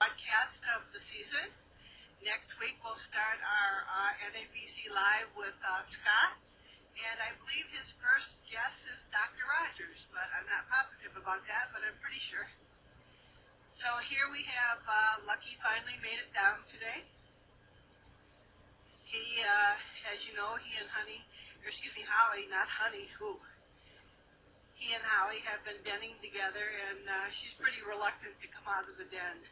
Podcast of the season. Next week we'll start our NABC Live with Scott, and I believe his first guest is Dr. Rogers, but I'm not positive about that, but I'm pretty sure. So here we have Lucky finally made it down today. He, as you know, he and Holly, not Honey, he and Holly have been denning together, and she's pretty reluctant to come out of the den.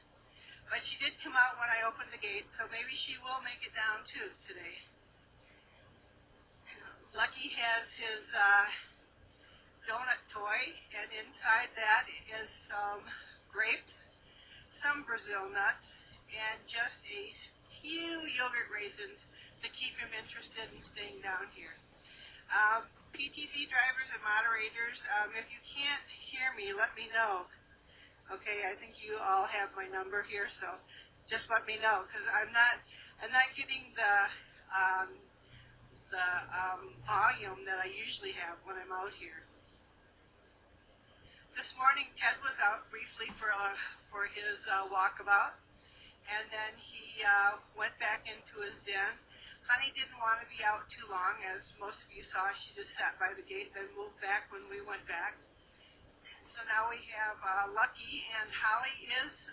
But she did come out when I opened the gate, so maybe she will make it down too today. Lucky has his donut toy, and inside that is some grapes, some Brazil nuts, and just a few yogurt raisins to keep him interested in staying down here. PTC drivers and moderators, if you can't hear me, let me know. Okay, I think you all have my number here, so just let me know, because I'm not getting the volume that I usually have when I'm out here. This morning, Ted was out briefly for his walkabout, and then he went back into his den. Honey didn't want to be out too long, as most of you saw. She just sat by the gate, then moved back when we went back. So now we have Lucky, and Holly is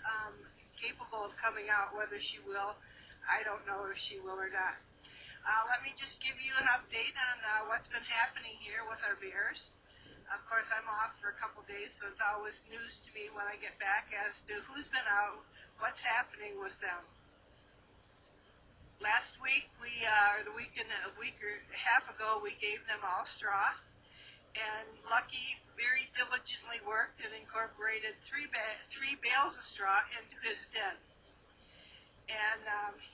capable of coming out. Whether she will, I don't know if she will or not. Let me just give you an update on what's been happening here with our bears. Of course, I'm off for a couple days, so it's always news to me when I get back as to who's been out, what's happening with them. Last week, a week and a half ago, we gave them all straw. And Lucky very diligently worked and incorporated three bales of straw into his den. And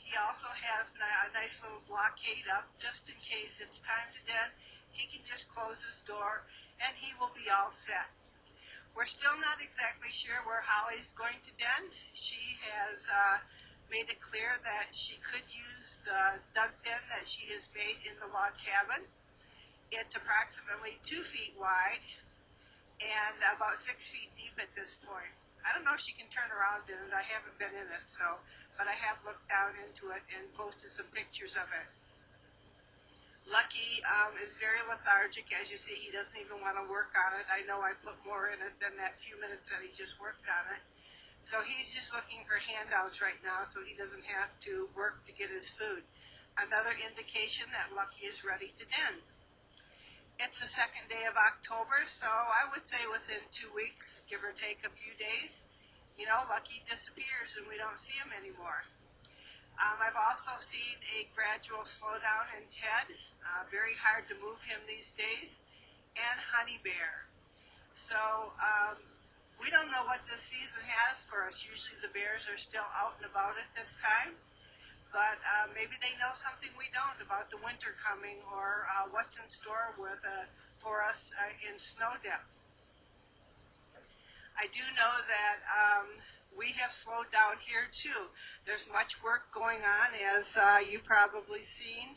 he also has a nice little blockade up just in case it's time to den. He can just close his door and he will be all set. We're still not exactly sure where Holly's going to den. She has made it clear that she could use the duck den that she has made in the log cabin. It's approximately 2 feet wide and about 6 feet deep at this point. I don't know if she can turn around in it. I haven't been in it, but I have looked down into it and posted some pictures of it. Lucky is very lethargic. As you see, he doesn't even want to work on it. I know I put more in it than that few minutes that he just worked on it. So he's just looking for handouts right now so he doesn't have to work to get his food. Another indication that Lucky is ready to den. It's the second day of October, so I would say within 2 weeks, give or take a few days, Lucky disappears and we don't see him anymore. I've also seen a gradual slowdown in Ted. Very hard to move him these days. And Honey Bear. So we don't know what this season has for us. Usually the bears are still out and about at this time. But maybe they know something we don't about the winter coming or what's in store for us in snow depth. I do know that we have slowed down here too. There's much work going on, as you've probably seen.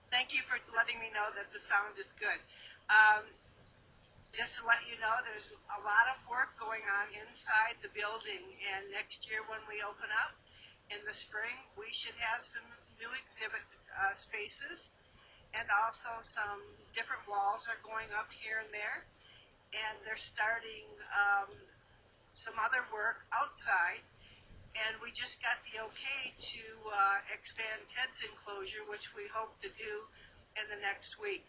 Thank you for letting me know that the sound is good. Just to let you know, there's a lot of work going on inside the building, and next year when we open up in the spring, we should have some new exhibit spaces, and also some different walls are going up here and there, and they're starting some other work outside, and we just got the okay to expand Ted's enclosure, which we hope to do in the next week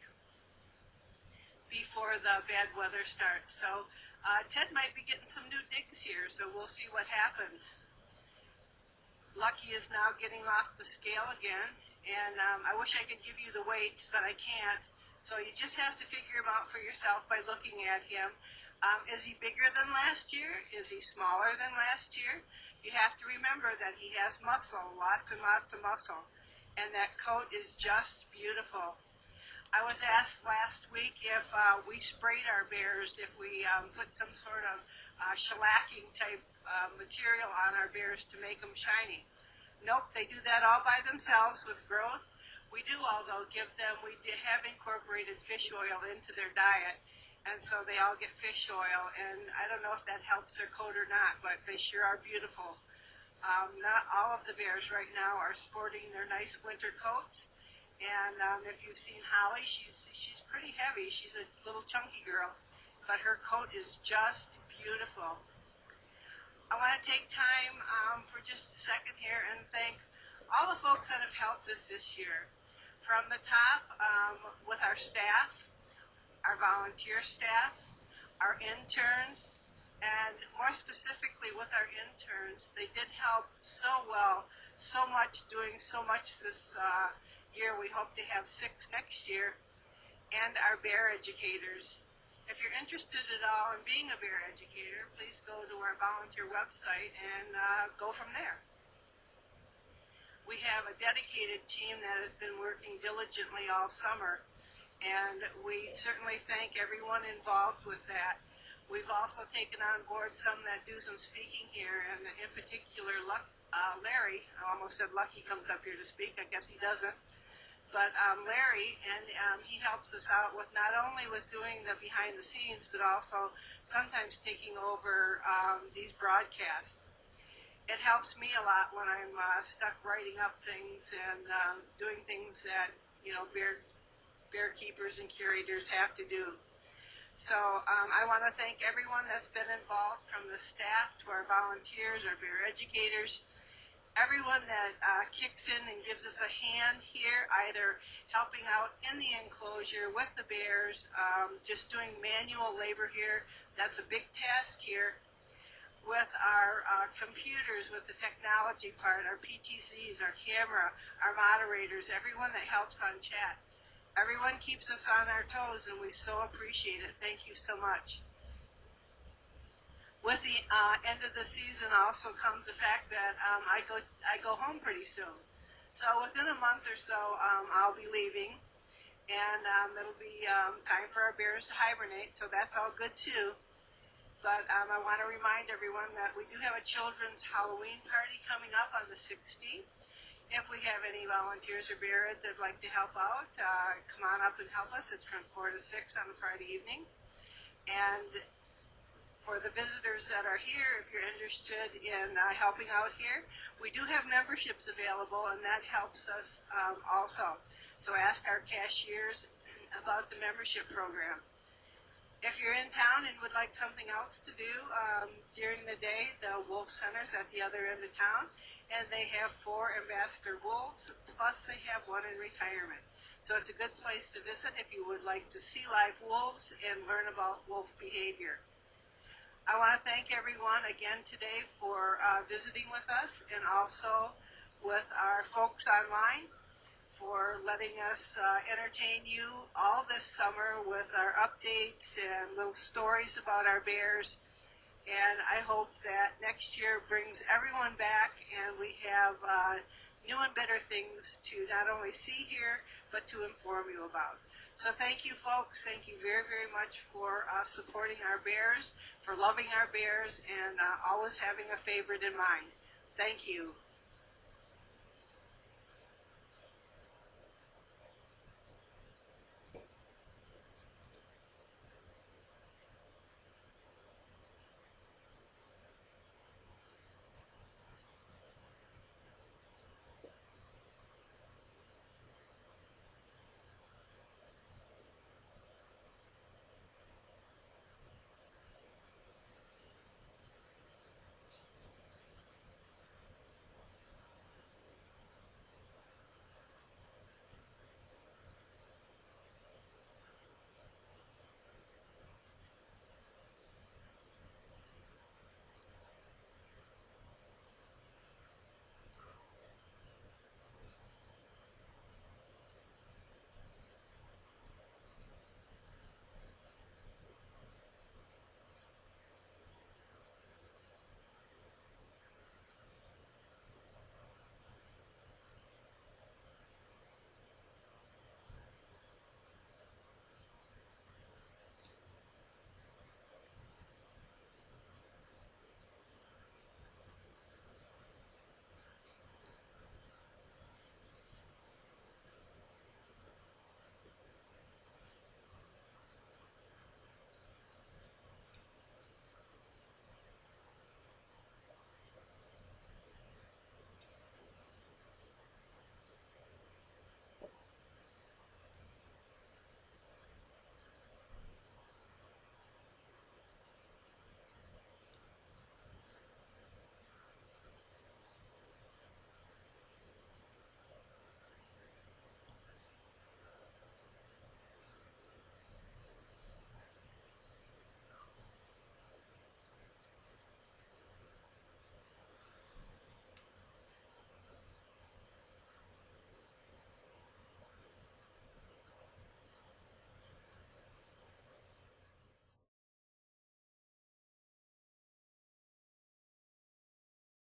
before the bad weather starts. So Ted might be getting some new digs here, so we'll see what happens. Lucky is now getting off the scale again, and I wish I could give you the weights, but I can't. So you just have to figure him out for yourself by looking at him. Is he bigger than last year? Is he smaller than last year? You have to remember that he has muscle, lots and lots of muscle, and that coat is just beautiful. I was asked last week if we sprayed our bears, if we put some sort of shellacking type material on our bears to make them shiny. Nope, they do that all by themselves with growth. We do, although, we have incorporated fish oil into their diet, and so they all get fish oil. And I don't know if that helps their coat or not, but they sure are beautiful. Not all of the bears right now are sporting their nice winter coats. And if you've seen Holly, she's pretty heavy. She's a little chunky girl, but her coat is just beautiful. I want to take time for just a second here and thank all the folks that have helped us this year. From the top, with our staff, our volunteer staff, our interns, and more specifically with our interns, they did help so well, so much, doing so much this year. We hope to have 6 next year, and our bear educators. If you're interested at all in being a bear educator, please go to our volunteer website and go from there. We have a dedicated team that has been working diligently all summer, and we certainly thank everyone involved with that. We've also taken on board some that do some speaking here, and in particular, Larry, I almost said Lucky comes up here to speak, I guess he doesn't, but Larry, and he helps us out with not only with doing the behind the scenes, but also sometimes taking over these broadcasts. It helps me a lot when I'm stuck writing up things and doing things that, bear keepers and curators have to do. So I want to thank everyone that's been involved, from the staff to our volunteers, our bear educators, everyone that kicks in and gives us a hand here, either helping out in the enclosure with the bears, just doing manual labor here. That's a big task here. With our computers, with the technology part, our PTCs, our camera, our moderators, everyone that helps on chat. Everyone keeps us on our toes, and we so appreciate it. Thank you so much. With the end of the season also comes the fact that I go home pretty soon. So within a month or so, I'll be leaving, and it'll be time for our bears to hibernate, so that's all good too. But I want to remind everyone that we do have a children's Halloween party coming up on the 16th. If we have any volunteers or bearers that'd like to help out, come on up and help us. It's from 4 to 6 on a Friday evening. And for the visitors that are here, if you're interested in helping out here, we do have memberships available, and that helps us also. So ask our cashiers about the membership program. If you're in town and would like something else to do during the day, the Wolf Center's at the other end of town, and they have 4 ambassador wolves, plus they have 1 in retirement. So it's a good place to visit if you would like to see live wolves and learn about wolf behavior. I want to thank everyone again today for visiting with us, and also with our folks online for letting us entertain you all this summer with our updates and little stories about our bears. And I hope that next year brings everyone back, and we have new and better things to not only see here, but to inform you about. So thank you, folks. Thank you very, very much for supporting our bears, for loving our bears, and always having a favorite in mind. Thank you.